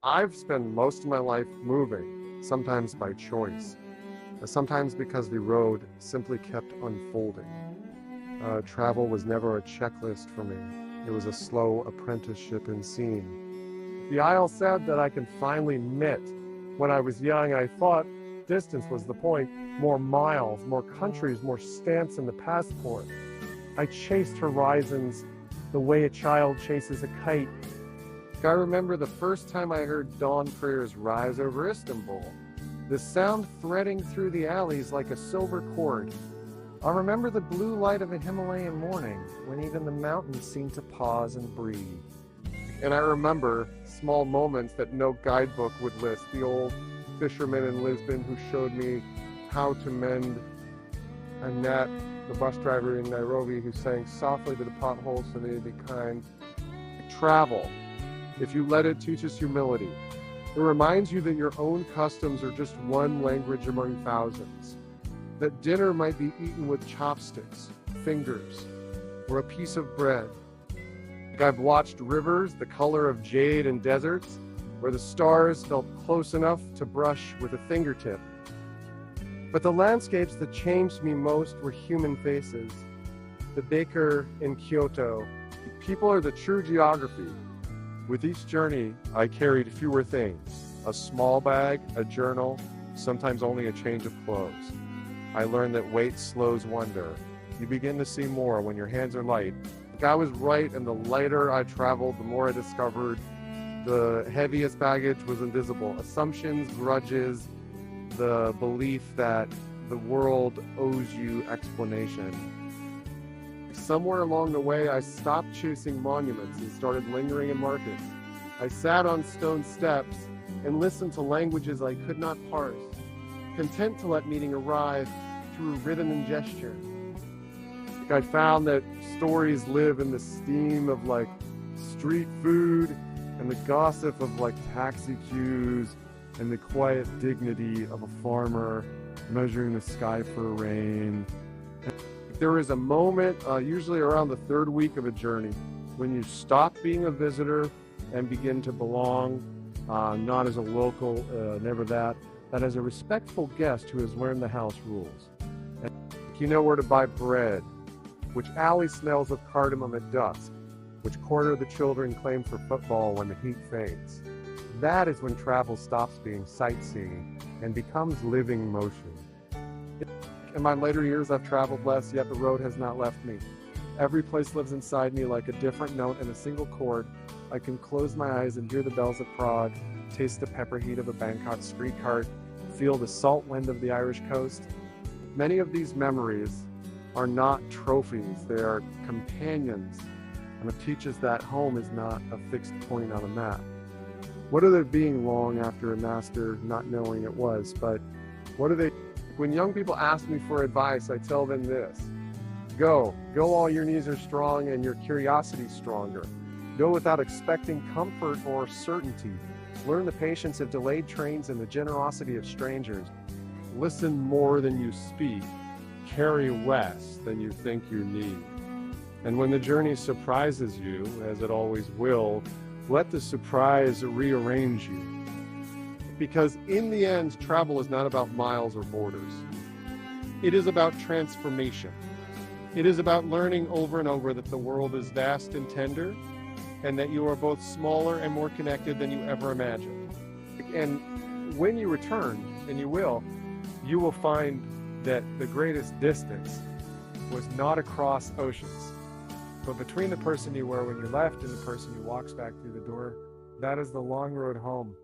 I've spent most of my life moving, sometimes by choice, sometimes because the road simply kept unfolding. Travel was never a checklist for me. It was a slow apprenticeship in seeing. The aisle said that I can finally knit. When I was young, I thought distance was the point. More miles, more countries, more stamps in the passport. I chased horizons the way a child chases a kite. I remember the first time I heard dawn prayers rise over Istanbul, the sound threading through the alleys like a silver cord. I remember the blue light of a Himalayan morning, when even the mountains seemed to pause and breathe. And I remember small moments that no guidebook would list. The old fisherman in Lisbon who showed me how to mend a net, the bus driver in Nairobi who sang softly to the potholes so they'd be kind. Travel, if you let it, teaches humility. It reminds you that your own customs are just one language among thousands. That dinner might be eaten with chopsticks, fingers, or a piece of bread. I've watched rivers the color of jade and deserts, where the stars felt close enough to brush with a fingertip. But the landscapes that changed me most were human faces. The baker in Kyoto. People are the true geography. With each journey, I carried fewer things. A small bag, a journal, sometimes only a change of clothes. I learned that weight slows wonder. You begin to see more when your hands are light. I was right, and the lighter I traveled, the more I discovered the heaviest baggage was invisible. Assumptions, grudges, the belief that the world owes you explanation. Somewhere along the way, I stopped chasing monuments and started lingering in markets. I sat on stone steps and listened to languages I could not parse, content to let meaning arrive through rhythm and gesture. I found that stories live in the steam of street food and the gossip of taxi queues and the quiet dignity of a farmer measuring the sky for rain. There is a moment, usually around the third week of a journey, when you stop being a visitor and begin to belong, not as a local, never that as a respectful guest who has learned the house rules. And you know where to buy bread, which alley smells of cardamom at dusk, which corner the children claim for football when the heat fades. That is when travel stops being sightseeing and becomes living motion. In my later years, I've traveled less, yet the road has not left me. Every place lives inside me like a different note in a single chord. I can close my eyes and hear the bells of Prague, taste the pepper heat of a Bangkok street cart, feel the salt wind of the Irish coast. Many of these memories are not trophies, they are companions, and it teaches that home is not a fixed point on a map. What are they being long after a master not knowing it was, but what are they? When young people ask me for advice, I tell them this: go while your knees are strong and your curiosity stronger. Go without expecting comfort or certainty. Learn the patience of delayed trains and the generosity of strangers. Listen more than you speak. Carry less than you think you need. And when the journey surprises you, as it always will, let the surprise rearrange you. Because in the end, travel is not about miles or borders. It is about transformation. It is about learning over and over that the world is vast and tender, and that you are both smaller and more connected than you ever imagined. And when you return, and you will find that the greatest distance was not across oceans, but between the person you were when you left and the person who walks back through the door. That is the long road home.